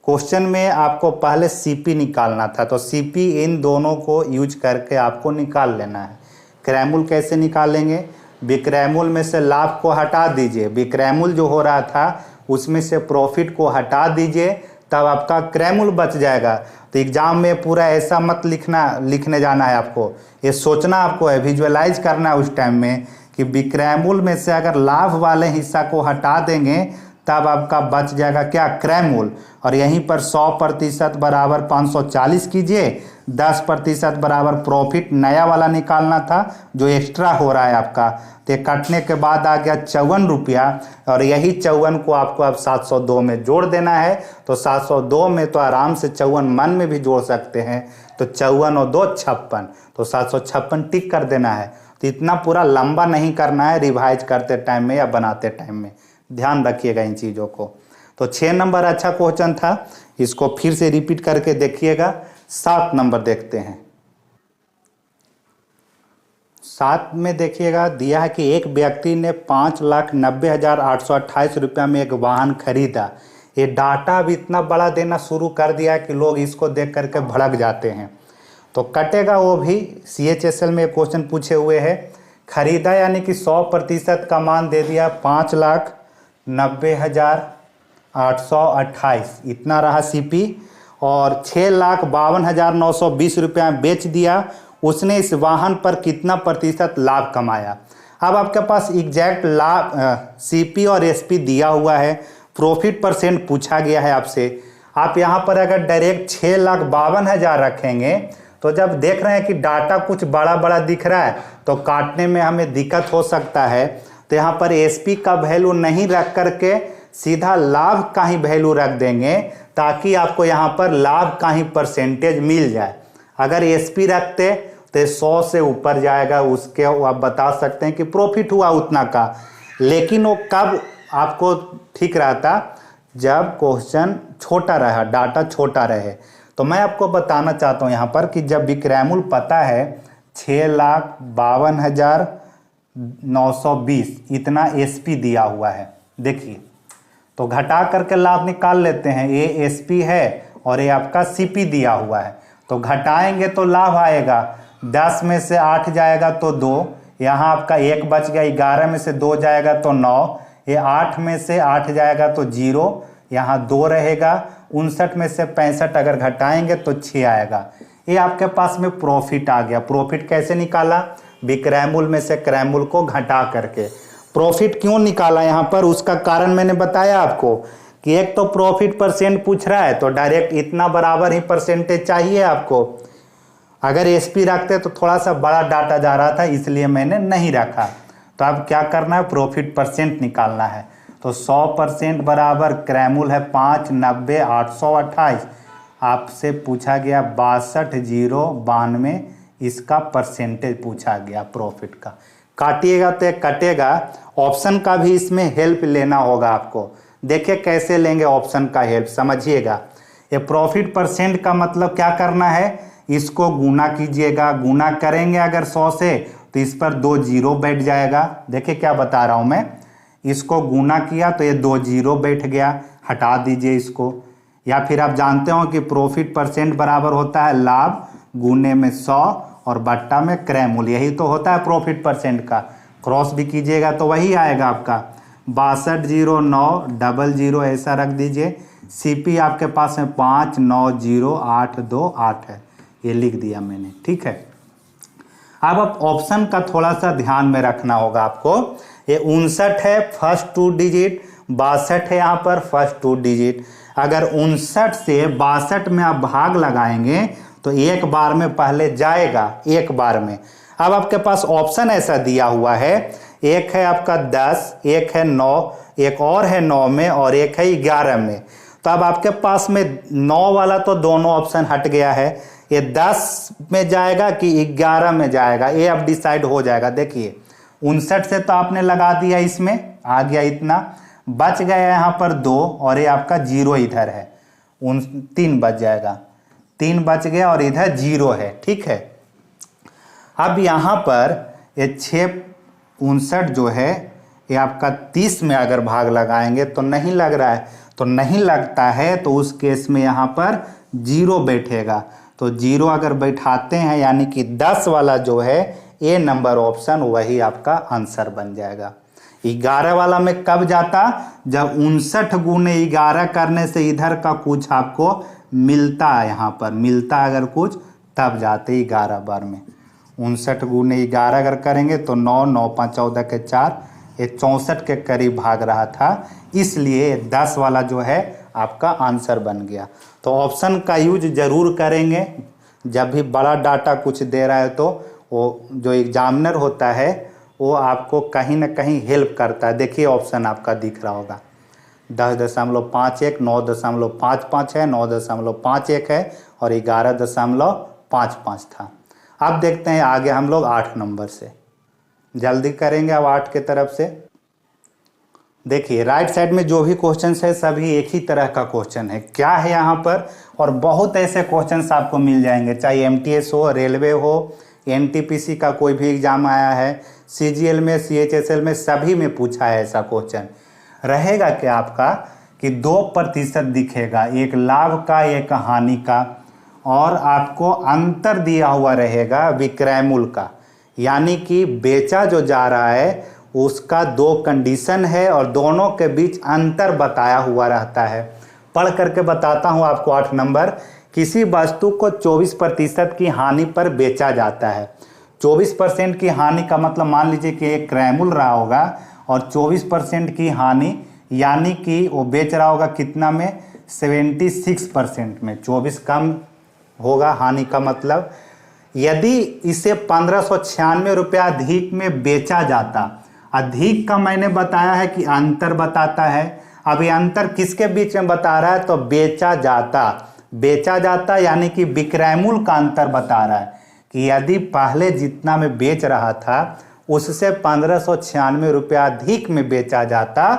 क्वेश्चन में आपको पहले CP निकालना था, तो CP इन दोनों को यूज करके आपको निकाल लेना है। क्रैमूल कैसे निकालेंगे, विक्रैमूल में से लाभ को हटा दीजिए, विक्रैमूल जो हो रहा था उसमें से प्रॉफिट को हटा दीजिए, तब आपका क्रैमूल बच जाएगा। तो एग्जाम में पूरा ऐसा मत लिखने जाना है आपको, ये सोचना आपको है, विजुअलाइज करना है उस टाइम में कि विक्रैमूल में से अगर लाभ वाले हिस्सा को हटा देंगे तब आपका बच जाएगा क्या, क्रैमूल। और यहीं पर 100% बराबर 540 कीजिए, 10% बराबर प्रॉफिट नया वाला निकालना था जो एक्स्ट्रा हो रहा है आपका। तो काटने के बाद आ गया 54 रुपया, और यही 54 को आपको अब 702 में जोड़ देना है। तो 702 में तो आराम से 54 मन में भी जोड़ सकते हैं, तो 54 और 2 56, तो 756 टिक कर देना है। तो इतना पूरा लंबा नहीं करना है रिवाइज करते टाइम में या बनाते टाइम में, ध्यान रखिएगा इन चीज़ों को। तो 6 नंबर अच्छा क्वेश्चन था, इसको फिर से रिपीट करके देखिएगा। 7 नंबर देखते हैं। 7 में देखिएगा दिया है कि एक व्यक्ति ने 5,90,828 रुपया में एक वाहन खरीदा। ये डाटा अब इतना बड़ा देना शुरू कर दिया है कि लोग इसको देख करके भड़क जाते हैं। तो कटेगा वो भी, CHSL में एक क्वेश्चन पूछे हुए है, खरीदा यानी कि 100% का मान दे दिया 5,90,828, इतना रहा CP, और 6,52,920 रुपया बेच दिया। उसने इस वाहन पर कितना प्रतिशत लाभ कमाया। अब आपके पास एग्जैक्ट लाभ CP और SP दिया हुआ है, प्रॉफिट परसेंट पूछा गया है आपसे। आप यहाँ पर अगर डायरेक्ट 6,52,000 रखेंगे तो जब देख रहे हैं कि डाटा कुछ बड़ा बड़ा दिख रहा है तो काटने में हमें दिक्कत हो सकता है। तो यहाँ पर SP का वैल्यू नहीं रख करके सीधा लाभ का ही वैल्यू रख देंगे, ताकि आपको यहाँ पर लाभ का ही परसेंटेज मिल जाए। अगर SP रखते तो 100 से ऊपर जाएगा, उसके आप बता सकते हैं कि प्रॉफिट हुआ उतना का। लेकिन वो कब आपको ठीक रहता, जब क्वेश्चन छोटा रहा, डाटा छोटा रहे। तो मैं आपको बताना चाहता हूँ यहाँ पर कि जब विक्रैमूल पता है 6,52,920 इतना SP दिया हुआ है, देखिए तो घटा करके लाभ निकाल लेते हैं। ये SP है और ये आपका CP दिया हुआ है, तो घटाएंगे तो लाभ आएगा। 10 में से 8 जाएगा तो 2, यहाँ आपका 1 बच गया, 11 में से 2 जाएगा तो 9, ये 8 में से 8 जाएगा तो 0, यहाँ 2 रहेगा, 59 में से 65 अगर घटाएंगे तो 6 आएगा। ये आपके पास में प्रॉफिट आ गया। प्रॉफिट कैसे निकाला? विक्रय मूल्य में से क्रय मूल्य को घटा करके। प्रॉफिट क्यों निकाला यहाँ पर, उसका कारण मैंने बताया आपको कि एक तो प्रॉफिट परसेंट पूछ रहा है तो डायरेक्ट इतना बराबर ही परसेंटेज चाहिए आपको। अगर एसपी रखते तो थोड़ा सा बड़ा डाटा जा रहा था, इसलिए मैंने नहीं रखा। तो अब क्या करना है, प्रॉफिट परसेंट निकालना है। तो 100% बराबर क्रय मूल्य है 5, 90, 828। आपसे पूछा गया 62,092, इसका परसेंटेज पूछा गया प्रॉफिट का। काटिएगा तो एक कटेगा। ऑप्शन का भी इसमें हेल्प लेना होगा आपको। देखिए कैसे लेंगे ऑप्शन का हेल्प, समझिएगा। ये प्रॉफिट परसेंट का मतलब क्या करना है, इसको गुना कीजिएगा। गुना करेंगे अगर 100 से तो इस पर 2 जीरो बैठ जाएगा। देखिए क्या बता रहा हूं मैं, इसको गुना किया तो ये 2 जीरो बैठ गया, हटा दीजिए इसको। या फिर आप जानते हो कि प्रॉफिट परसेंट बराबर होता है लाभ गुने में 100 और बट्टा में क्रय मूल्य, यही तो होता है प्रॉफिट परसेंट का। क्रॉस भी कीजिएगा तो वही आएगा आपका 620900, ऐसा रख दीजिए। सीपी आपके पास में 590828 है, ये लिख दिया मैंने, ठीक है। अब आप ऑप्शन का थोड़ा सा ध्यान में रखना होगा आपको। ये 59 है फर्स्ट 2 डिजिट, 62 है यहाँ पर फर्स्ट 2 डिजिट। अगर 59 से 62 में आप भाग लगाएंगे तो एक बार में पहले जाएगा, एक बार में। अब आपके पास ऑप्शन ऐसा दिया हुआ है, एक है आपका 10, एक है 9, एक और है 9 में और एक है 11 में। तो अब आपके पास में 9 वाला तो दोनों ऑप्शन हट गया है, ये 10 में जाएगा कि 11 में जाएगा, ये अब डिसाइड हो जाएगा। देखिए 59 से तो आपने लगा दिया, इसमें आ गया इतना, बच गया यहाँ पर 2 और ये आपका 0 इधर है, 3 बच जाएगा, 3 बच गया और इधर 0 है, ठीक है। अब यहाँ पर ये 659 जो है ये आपका 30 में अगर भाग लगाएंगे तो नहीं लग रहा है, तो नहीं लगता है तो उस केस में यहाँ पर 0 बैठेगा। तो 0 अगर बैठाते हैं यानी कि 10 वाला जो है ए नंबर ऑप्शन वही आपका आंसर बन जाएगा। 11 वाला में कब जाता, जब 59 गुने 11 करने से इधर का कुछ आपको मिलता है, यहाँ पर मिलता अगर कुछ तब जाते 11 बार में। 59 गुने 11 अगर करेंगे तो 9, 9 5 14 के 4, ये 64 के करीब भाग रहा था, इसलिए 10 वाला जो है आपका आंसर बन गया। तो ऑप्शन का यूज जरूर करेंगे जब भी बड़ा डाटा कुछ दे रहा है, तो वो जो एग्जामिनर होता है वो आपको कहीं ना कहीं हेल्प करता है। देखिए ऑप्शन आपका दिख रहा होगा 10.51, 9.55 है, 9.51 है और 11.55 था। अब देखते हैं आगे हम लोग 8 नंबर से, जल्दी करेंगे अब 8 के तरफ से। देखिए राइट साइड में जो भी क्वेश्चंस है सभी एक ही तरह का क्वेश्चन है, क्या है यहाँ पर, और बहुत ऐसे क्वेश्चंस आपको मिल जाएंगे, चाहे एमटीएस हो, रेलवे हो, एनटीपीसी का कोई भी एग्जाम आया है, सीजीएल में, सीएचएसएल में, सभी में पूछा है ऐसा क्वेश्चन। रहेगा क्या आपका कि 2% दिखेगा, एक लाभ का एक हानि का, और आपको अंतर दिया हुआ रहेगा विक्रय मूल्य का, यानी कि बेचा जो जा रहा है उसका 2 कंडीशन है और दोनों के बीच अंतर बताया हुआ रहता है। पढ़ करके बताता हूँ आपको 8 नंबर। किसी वस्तु को 24% की हानि पर बेचा जाता है। 24% की हानि का मतलब मान लीजिए कि एक क्रय मूल्य रहा होगा और 24% की हानि यानी कि वो बेच रहा होगा कितना में, 76% में, 24 कम होगा हानि का मतलब। यदि इसे 1596 रुपया अधिक में बेचा जाता, अधिक का मैंने बताया है कि अंतर बताता है। अब ये अंतर किसके बीच में बता रहा है, तो बेचा जाता, बेचा जाता यानी कि विक्रय मूल्य का अंतर बता रहा है कि यदि पहले जितना में बेच रहा था उससे 1596 रुपया अधिक में बेचा जाता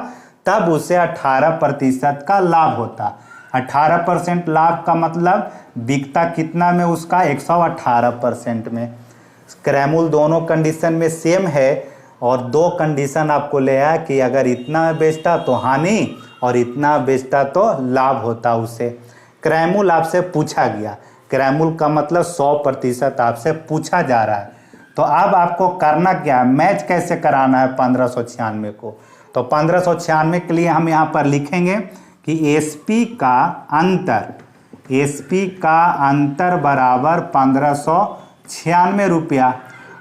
तब उसे 18% का लाभ होता। 18% लाभ का मतलब बिकता कितना में उसका, 118% में। क्रय मूल्य दोनों कंडीशन में सेम है और 2 कंडीशन आपको ले आया कि अगर इतना बेचता तो हानि और इतना बेचता तो लाभ होता उसे। क्रय मूल्य आपसे पूछा गया, क्रय मूल्य का मतलब 100% आपसे पूछा जा रहा है। तो अब आपको करना क्या है, मैच कैसे कराना है 1596 को। तो 1596 के लिए हम यहाँ पर लिखेंगे कि एसपी का अंतर बराबर 1596 रुपया।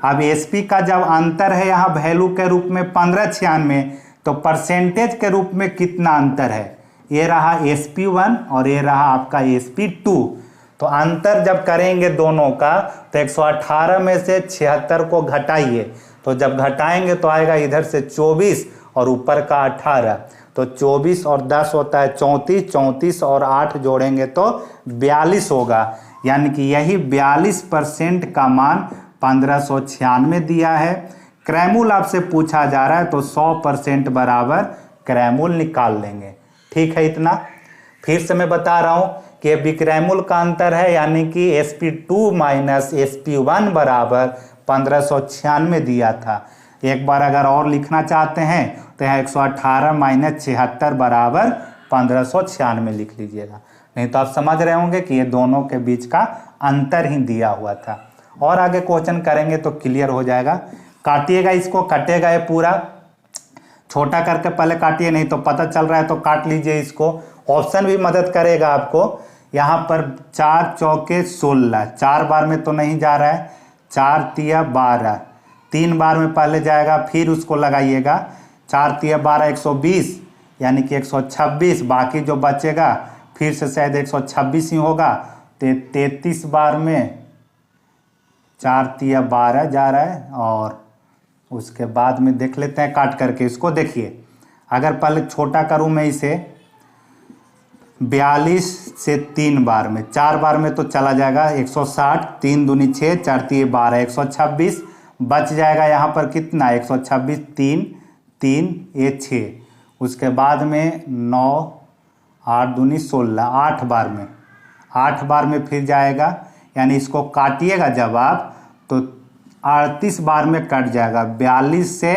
अब एसपी का जब अंतर है यहाँ वैल्यू के रूप में 1596, तो परसेंटेज के रूप में कितना अंतर है? ये रहा SP1 और ये रहा आपका SP2। तो अंतर जब करेंगे दोनों का तो 118 में से 76 को घटाइए, तो जब घटाएंगे तो आएगा इधर से 24 और ऊपर का 18, तो 24 और 10 होता है 34, 34 और 8 जोड़ेंगे तो 42 होगा। यानी कि यही 42% का मान 1596 दिया है। क्रैमूल आपसे पूछा जा रहा है तो 100% बराबर क्रैमूल निकाल लेंगे। ठीक है इतना। फिर से मैं बता रहा हूं कि विक्रैमूल का अंतर है, यानी कि SP2 माइनस SP1 बराबर 1596 दिया था। एक बार अगर और लिखना चाहते हैं तो यहाँ 118 माइनस 76 बराबर 1596 लिख लीजिएगा। नहीं तो आप समझ रहे होंगे कि ये दोनों के बीच का अंतर ही दिया हुआ था। और आगे क्वेश्चन करेंगे तो क्लियर हो जाएगा। काटिएगा, इसको कटेगा ये पूरा, छोटा करके पहले काटिए, नहीं तो पता चल रहा है तो काट लीजिए इसको। ऑप्शन भी मदद करेगा आपको। यहाँ पर 4 चौके 16, 4 बार में तो नहीं जा रहा है, 4 तिया 12, 3 बार में पहले जाएगा, फिर उसको लगाइएगा, 4 तिया 12 120, यानी कि 126, बाकी जो बचेगा फिर से शायद 126 ही होगा। 33 बार में 4 तिया 12 जा रहा है, और उसके बाद में देख लेते हैं काट करके इसको। देखिए अगर पहले छोटा करूं मैं इसे 42 से 3 बार में, 4 बार में तो चला जाएगा 160, 3 दूनी 6, 4 तिये 12, 126 बच जाएगा। यहाँ पर कितना 126, 3 3 ये 6, उसके बाद में 9, 8 दूनी 16, 8 बार में, 8 बार में फिर जाएगा। यानी इसको काटिएगा जब आप तो 38 बार में कट जाएगा, 42 से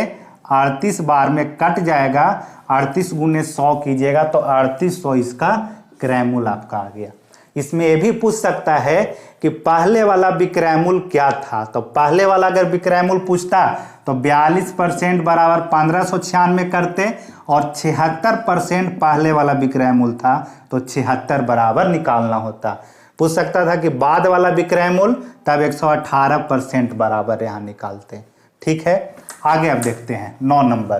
38 बार में कट जाएगा। 38 गुने 100 कीजिएगा तो 3800 इसका क्रैमूल आपका आ गया। इसमें ये भी पूछ सकता है कि पहले वाला विक्रैमूल क्या था। तो पहले वाला अगर विक्रैमूल पूछता तो 42% बराबर 1596 करते, और 76% पहले वाला विक्रैमूल था तो 76 बराबर निकालना होता। पूछ सकता था कि बाद वाला विक्रैमूल, तब 118% बराबर यहाँ निकालते। ठीक है, आगे अब देखते हैं 9 नंबर।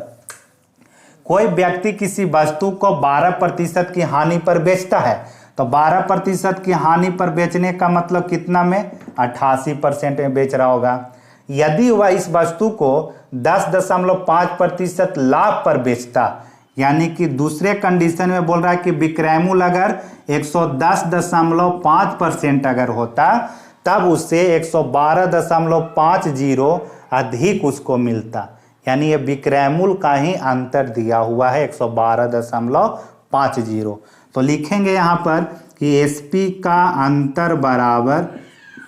कोई व्यक्ति किसी वस्तु को 12% की हानि पर बेचता है, तो 12% की हानि पर बेचने का मतलब कितना में 88% में बेच रहा होगा। यदि वह इस वस्तु को 10.5% लाभ पर बेचता, यानी कि दूसरे कंडीशन में बोल रहा है कि विक्रैमूल अगर 110.5% अगर होता तब उससे 112.50 अधिक उसको मिलता। यानी ये विक्रैमूल का ही अंतर दिया हुआ है 112.50। तो लिखेंगे यहाँ पर कि एसपी का अंतर बराबर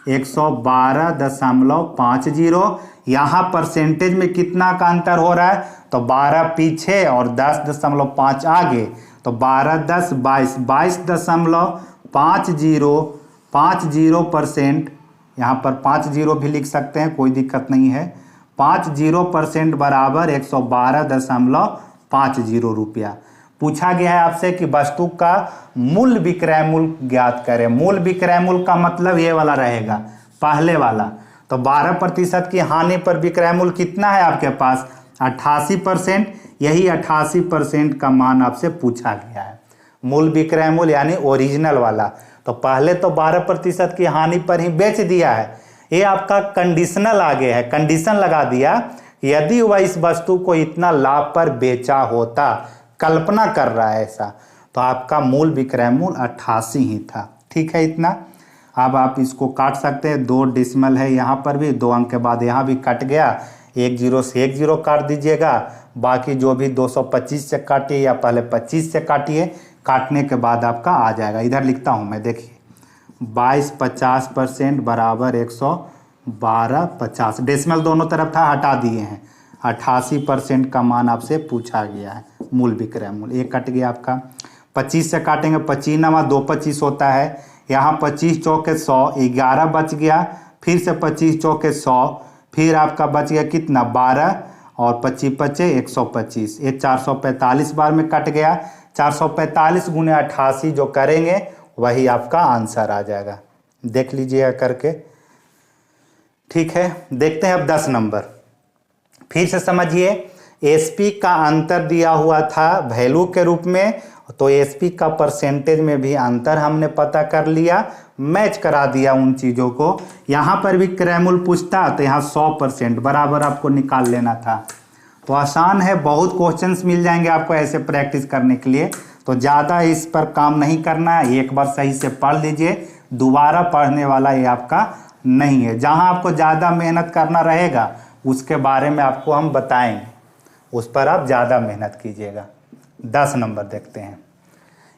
112.50। यहाँ परसेंटेज में कितना का अंतर हो रहा है, तो 12 पीछे और 10.5 आगे, तो 12 10 22, 22.50%। यहाँ पर 50 भी लिख सकते हैं, कोई दिक्कत नहीं है। 50% बराबर 112.50 रुपया। पूछा गया है आपसे कि वस्तु का मूल विक्रयमूल्य ज्ञात करें। मूल विक्रयमूल्य का मतलब ये वाला रहेगा, पहले वाला। तो 12% की हानि पर विक्रयमूल्य कितना है आपके पास, 88%। यही 88% का मान आपसे पूछा गया है, मूल विक्रयमूल्य यानी ओरिजिनल वाला। तो पहले तो 12% की हानि पर ही बेच दिया है, ये आपका कंडीशनल आगे है, कंडीशन लगा दिया। यदि वह इस वस्तु को इतना लाभ पर बेचा होता, कल्पना कर रहा है ऐसा, तो आपका मूल विक्रयमूल्य 88 ही था। ठीक है इतना। अब आप इसको काट सकते हैं, 2 डिसिमल है यहाँ पर भी, 2 अंक के बाद यहाँ भी कट गया। 1 0 से 1 0 काट दीजिएगा, बाकी जो भी 225 से काटिए या पहले 25 से काटिए, काटने के बाद आपका आ जाएगा। इधर लिखता हूँ मैं, देखिए 22.50% बराबर 112.50। डेसिमल दोनों तरफ था, हटा दिए हैं। 88% का मान आपसे पूछा गया है, मूल विक्रयमूल्य। एक कट गया आपका। 25 से काटेंगे, 25 नवा 2 25 होता है। यहाँ 25 चौके 100, 11 बच गया। फिर से 25 चौके 100, फिर आपका बच गया कितना 12, और 25 25 125। ये 445 बार में कट गया। 445 गुने 88 जो करेंगे वही आपका आंसर आ जाएगा। देख लीजिएगा करके। ठीक है, देखते हैं अब 10 नंबर। फिर से समझिए, एसपी का अंतर दिया हुआ था वैल्यू के रूप में, तो एसपी का परसेंटेज में भी अंतर हमने पता कर लिया, मैच करा दिया उन चीज़ों को। यहाँ पर भी क्रैमुल पूछता तो यहाँ 100% बराबर आपको निकाल लेना था। तो आसान है, बहुत क्वेश्चंस मिल जाएंगे आपको ऐसे प्रैक्टिस करने के लिए। तो ज़्यादा इस पर काम नहीं करना है, एक बार सही से पढ़ लीजिए, दोबारा पढ़ने वाला ये आपका नहीं है। जहाँ आपको ज़्यादा मेहनत करना रहेगा उसके बारे में आपको हम बताएंगे, उस पर आप ज़्यादा मेहनत कीजिएगा। 10 नंबर देखते हैं।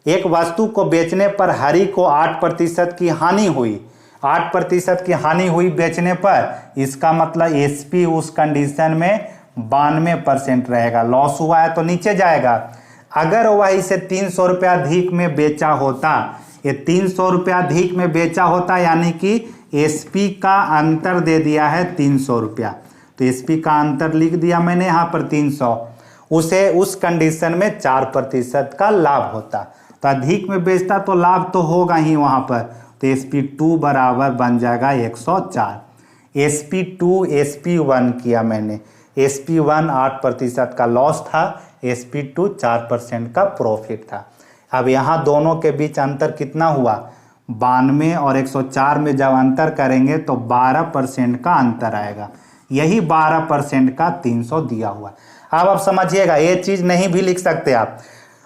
एक वस्तु को बेचने पर हरि को 8% की हानि हुई। 8% की हानि हुई बेचने पर, इसका मतलब एसपी उस कंडीशन में 92% रहेगा। लॉस हुआ है तो नीचे जाएगा। अगर वह इसे 300 रुपया अधिक में बेचा होता, ये 300 रुपया अधिक में बेचा होता यानी कि एसपी का अंतर दे दिया है 300 रुपया, तो एसपी का अंतर लिख दिया मैंने यहाँ पर 300। उसे उस कंडीशन में 4% का लाभ होता, तो अधिक में बेचता तो लाभ तो होगा ही वहाँ पर। तो SP2 बराबर बन जाएगा 104। SP2 SP1 किया मैंने। SP1 8% का लॉस था, SP2 4% का प्रॉफिट था। अब यहाँ दोनों के बीच अंतर कितना हुआ, 92 और 104 में जब अंतर करेंगे तो 12% का अंतर आएगा। यही 12% का 300 दिया हुआ। अब आप समझिएगा, ये चीज़ नहीं भी लिख सकते आप।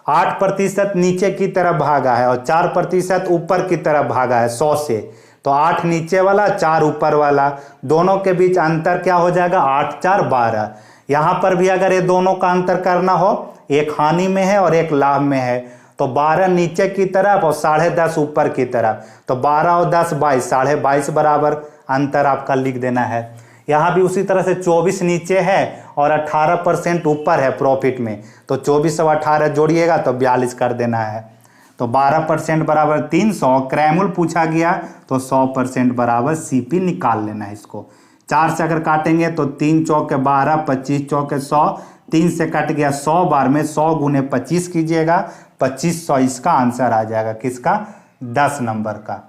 8% नीचे की तरफ भागा है और 4% ऊपर की तरफ भागा है 100 से, तो 8 नीचे वाला 4 ऊपर वाला, दोनों के बीच अंतर क्या हो जाएगा, 8 4 12। यहाँ पर भी अगर ये दोनों का अंतर करना हो, एक हानि में है और एक लाभ में है, तो 12 नीचे की तरफ और 10.5 ऊपर की तरफ, तो 12 और 10 22, 22.5 बराबर अंतर आपका लिख देना है। यहाँ भी उसी तरह से 24 नीचे है और 18% ऊपर है प्रॉफिट में, तो 24 और 18 जोड़िएगा तो 42 कर देना है। तो 12% बराबर 300, क्रैमुल पूछा गया तो 100% बराबर सीपी निकाल लेना है। इसको 4 से अगर काटेंगे तो 3 चौके 12, 25 चौके 100, 3 से कट गया 100 बार में, 100 गुने 25 कीजिएगा, 2500 इसका आंसर आ जाएगा। किसका, 10 नंबर का।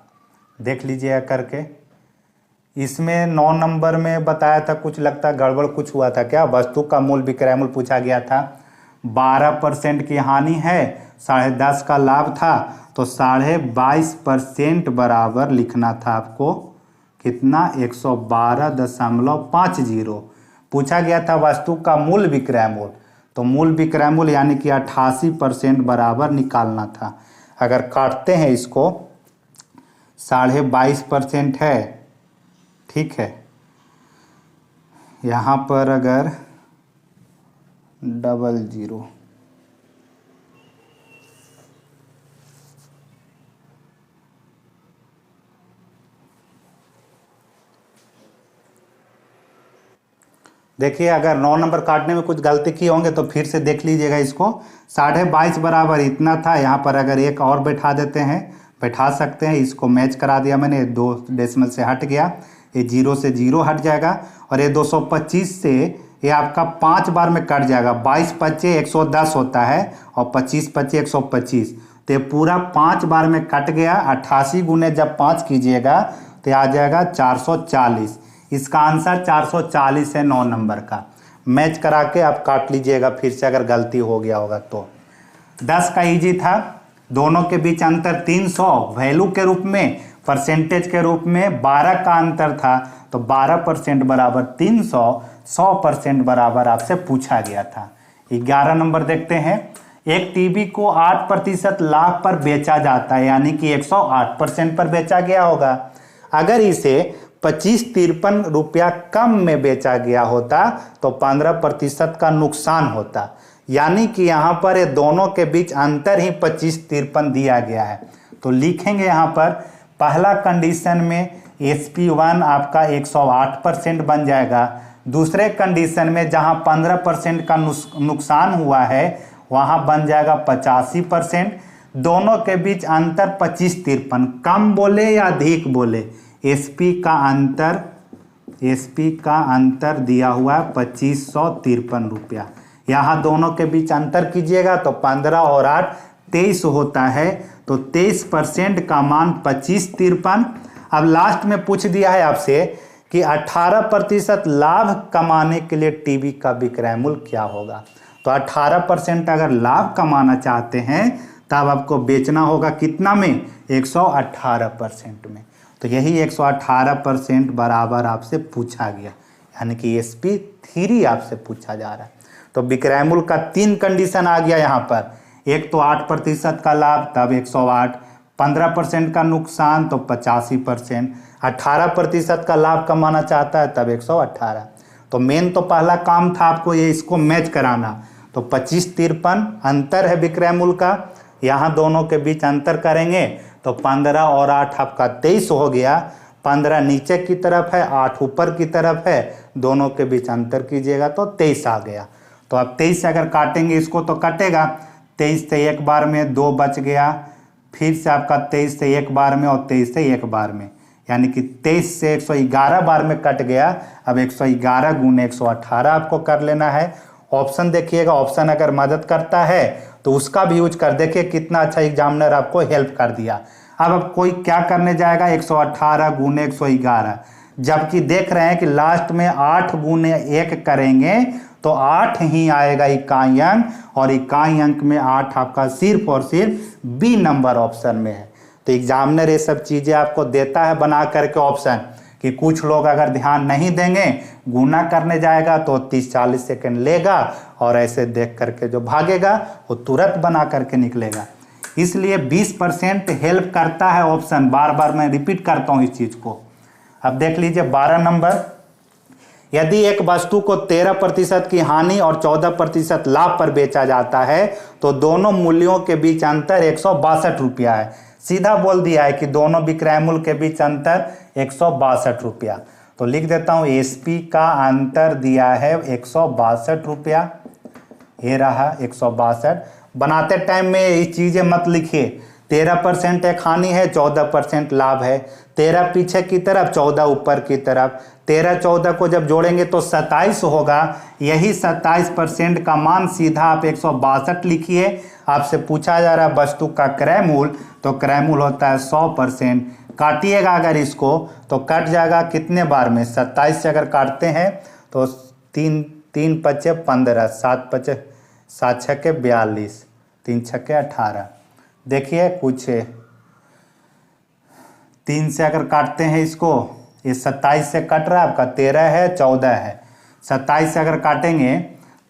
देख लीजिएगा करके। इसमें 9 नंबर में बताया था, कुछ लगता गड़बड़ कुछ हुआ था क्या। वस्तु का मूल विक्रय मूल्य पूछा गया था, 12% की हानि है, 10.5 का लाभ था, तो 22.5% बराबर लिखना था आपको। कितना, 112.50 पूछा गया था वस्तु का मूल विक्रय मूल्य, तो मूल विक्रय मूल्य यानी कि 88% बराबर निकालना था। अगर काटते हैं इसको, 22.5% है, ठीक है। यहाँ पर अगर 00 देखिए, अगर 9 नंबर काटने में कुछ गलती की होंगे तो फिर से देख लीजिएगा इसको। 22.5 बराबर इतना था, यहाँ पर अगर एक और बैठा देते हैं, बैठा सकते हैं। इसको मैच करा दिया मैंने, 2 डेसिमल से हट गया, ये 0 से 0 हट जाएगा, और ये 225 से ये आपका 5 बार में कट जाएगा। 22 पच्चे 110 होता है और 25 पच्चे 125, तो ये पूरा 5 बार में कट गया। 88 गुने जब 5 कीजिएगा तो आ जाएगा 440। इसका आंसर 440 है 9 नंबर का। मैच करा के आप काट लीजिएगा फिर से अगर गलती हो गया होगा तो। 10 का इजी था, दोनों के बीच अंतर 300 वैल्यू के रूप में, परसेंटेज के रूप में 12 का अंतर था, तो 12% बराबर 300, 100% बराबर आपसे पूछा गया था। 11 नंबर देखते हैं। एक टीवी को 8% लाभ पर बेचा जाता है, यानी कि 108% पर बेचा गया होगा। अगर इसे 25-53 रुपया कम में बेचा गया होता तो 15% का नुकसान होता, यानी कि यहाँ पर ये दोनों के बीच अंतर ही 25-53 दिया गया है। तो लिखेंगे यहाँ पर, पहला कंडीशन में SP1 आपका 108% बन जाएगा। दूसरे कंडीशन में जहाँ 15% का नुकसान हुआ है वहाँ बन जाएगा 85%। दोनों के बीच अंतर 25-53, कम बोले या अधिक बोले, SP का अंतर दिया हुआ है 2553 रुपया। यहाँ दोनों के बीच अंतर कीजिएगा तो 15 और 8 23 होता है तो 23% का मान 2553। अब लास्ट में पूछ दिया है आपसे कि 18% लाभ कमाने के लिए टीवी का विक्रय मूल्य क्या होगा। तो 18% अगर लाभ कमाना चाहते हैं तब आपको बेचना होगा कितना में, 118% में। तो यही 118% बराबर आपसे पूछा गया, यानी कि SP3 आपसे पूछा जा रहा है। तो विक्रय मूल्य का 3 कंडीशन आ गया यहाँ पर। एक तो 8% का लाभ तब 108, 15% का नुकसान तो 85%, 18% का लाभ कमाना चाहता है तब 118। तो मेन तो पहला काम था आपको ये इसको मैच कराना। तो 2553 अंतर है विक्रय मूल्य का, यहाँ दोनों के बीच अंतर करेंगे तो 15 और 8 आपका 23 हो गया। 15 नीचे की तरफ है, 8 ऊपर की तरफ है, दोनों के बीच अंतर कीजिएगा तो 23 आ गया। तो अब 23 से अगर काटेंगे इसको तो कटेगा, 23 से एक बार में 2 बच गया, फिर से आपका 23 से एक बार में और 23 से एक बार में, यानी कि 23 से 111 बार में कट गया। अब 111 गुने 118 आपको कर लेना है। ऑप्शन देखिएगा, ऑप्शन अगर मदद करता है तो उसका भी यूज कर देखिए, कितना अच्छा एग्जामिनर आपको हेल्प कर दिया। अब कोई क्या करने जाएगा 118 गुने 111, जबकि देख रहे हैं कि लास्ट में 8 गुने 1 करेंगे तो 8 ही आएगा इकाई अंक, और इकाई अंक में 8 आपका सिर्फ और सिर्फ बी नंबर ऑप्शन में है। तो एग्जामिनर ये सब चीज़ें आपको देता है बना करके ऑप्शन, कि कुछ लोग अगर ध्यान नहीं देंगे, गुना करने जाएगा तो 30-40 सेकंड लेगा, और ऐसे देख करके जो भागेगा वो तुरंत बना करके निकलेगा। इसलिए 20% हेल्प करता है ऑप्शन। बार बार मैं रिपीट करता हूँ इस चीज़ को। अब देख लीजिए 12 नंबर, यदि एक वस्तु को 13% की हानि और 14% लाभ पर बेचा जाता है तो दोनों मूल्यों के बीच अंतर 162 रुपया है। सीधा बोल दिया है कि दोनों विक्रय मूल्य के बीच अंतर 162 रुपया। तो लिख देता हूँ SP का अंतर दिया है 162 रुपया, ये रहा 162। बनाते टाइम में ये चीज़ें मत लिखिए, 13% एक हानि है, 14% लाभ है, 13 पीछे की तरफ, 14 ऊपर की तरफ, 13-14 को जब जोड़ेंगे तो 27 होगा। यही 27% का मान सीधा आप 162 लिखिए। आपसे पूछा जा रहा है वस्तु का क्रय मूल्य, तो क्रय मूल्य होता है 100%। काटिएगा अगर इसको तो कट जाएगा कितने बार में, 27 से अगर काटते हैं तो 3 पचे 15, 7 पचे 7 छक्के 42, 3 छक्के 18। देखिए कुछ 3 से अगर काटते हैं इसको, ये 27 से कट रहा है आपका, 13 है 14 है, 27 से अगर काटेंगे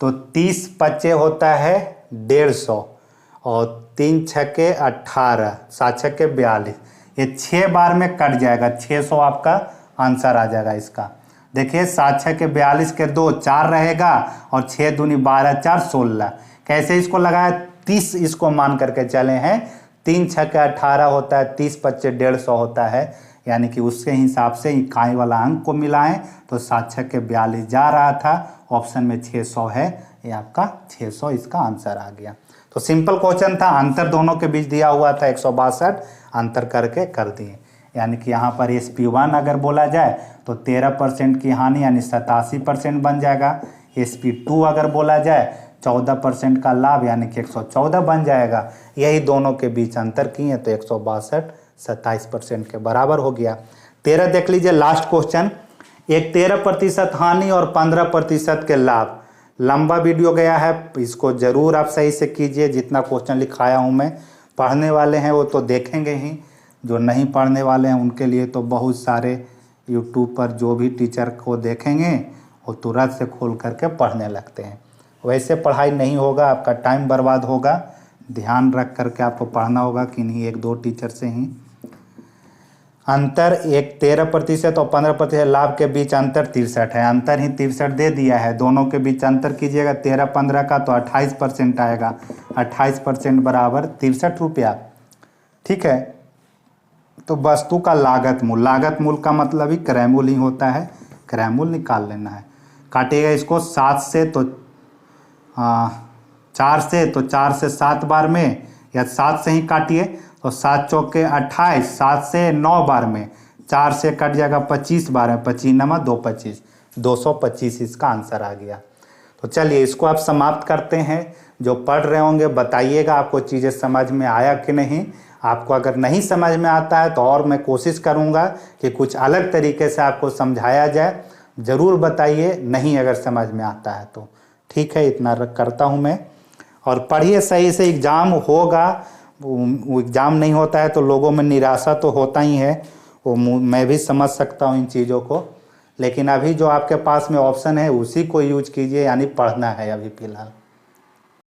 तो 30 पचे होता है 150, और 3 छक्के 18, 7 छक्के 42, ये 6 बार में कट जाएगा, 600 आपका आंसर आ जाएगा इसका। देखिए 7 छक्के 42 के 2 4 रहेगा, और 6 दूनी 12, 4 16। कैसे इसको लगाया, 30 इसको मान करके चले हैं, 3 छक्के 18 होता है, 30 पच्चे 150 होता है, यानी कि उसके हिसाब से इकाई वाला अंक को मिलाएं तो 7 छक्के 42 जा रहा था, ऑप्शन में 600 है, ये आपका 600 इसका आंसर आ गया। तो सिंपल क्वेश्चन था, अंतर दोनों के बीच दिया हुआ था 162, अंतर करके कर दिए। यानी कि यहाँ पर SP1 अगर बोला जाए तो 13% की हानि यानी 87% बन जाएगा। SP2 अगर बोला जाए 14% का लाभ यानी कि 114 बन जाएगा। यही दोनों के बीच अंतर किए तो 162 27% के बराबर हो गया। 13 देख लीजिए लास्ट क्वेश्चन, एक 13% हानि और 15% के लाभ। लंबा वीडियो गया है, इसको जरूर आप सही से कीजिए। जितना क्वेश्चन लिखाया हूँ मैं, पढ़ने वाले हैं वो तो देखेंगे ही, जो नहीं पढ़ने वाले हैं उनके लिए तो बहुत सारे यूट्यूब पर जो भी टीचर को देखेंगे वो तुरंत से खोल करके पढ़ने लगते हैं। वैसे पढ़ाई नहीं होगा, आपका टाइम बर्बाद होगा। ध्यान रख करके आपको पढ़ना होगा कि नहीं, 1-2 टीचर से ही। अंतर एक 13% और 15% लाभ के बीच अंतर 63 है, अंतर ही 63 दे दिया है। दोनों के बीच अंतर कीजिएगा 13-15 का तो 28% आएगा, 28% बराबर 63 रुपया। ठीक है, तो वस्तु का लागत मूल्य, लागत मूल्य का मतलब ही क्रय मूल्य ही होता है, क्रय मूल्य निकाल लेना है। काटिएगा इसको 7 से तो 4 से, तो 4 से 7 बार में, या 7 से ही काटिए तो 7 चौके 28, 7 से 9 बार में, 4 से कट जाएगा 25 बार में, 25 नमा 2 25, 225 इसका आंसर आ गया। तो चलिए इसको आप समाप्त करते हैं। जो पढ़ रहे होंगे बताइएगा आपको चीज़ें समझ में आया कि नहीं। आपको अगर नहीं समझ में आता है तो और मैं कोशिश करूँगा कि कुछ अलग तरीके से आपको समझाया जाए। ज़रूर बताइए नहीं अगर समझ में आता है तो। ठीक है, इतना करता हूँ मैं। और पढ़िए सही से, एग्ज़ाम होगा। वो एग्ज़ाम नहीं होता है तो लोगों में निराशा तो होता ही है, वो मैं भी समझ सकता हूँ इन चीज़ों को। लेकिन अभी जो आपके पास में ऑप्शन है उसी को यूज कीजिए, यानी पढ़ना है अभी फ़िलहाल।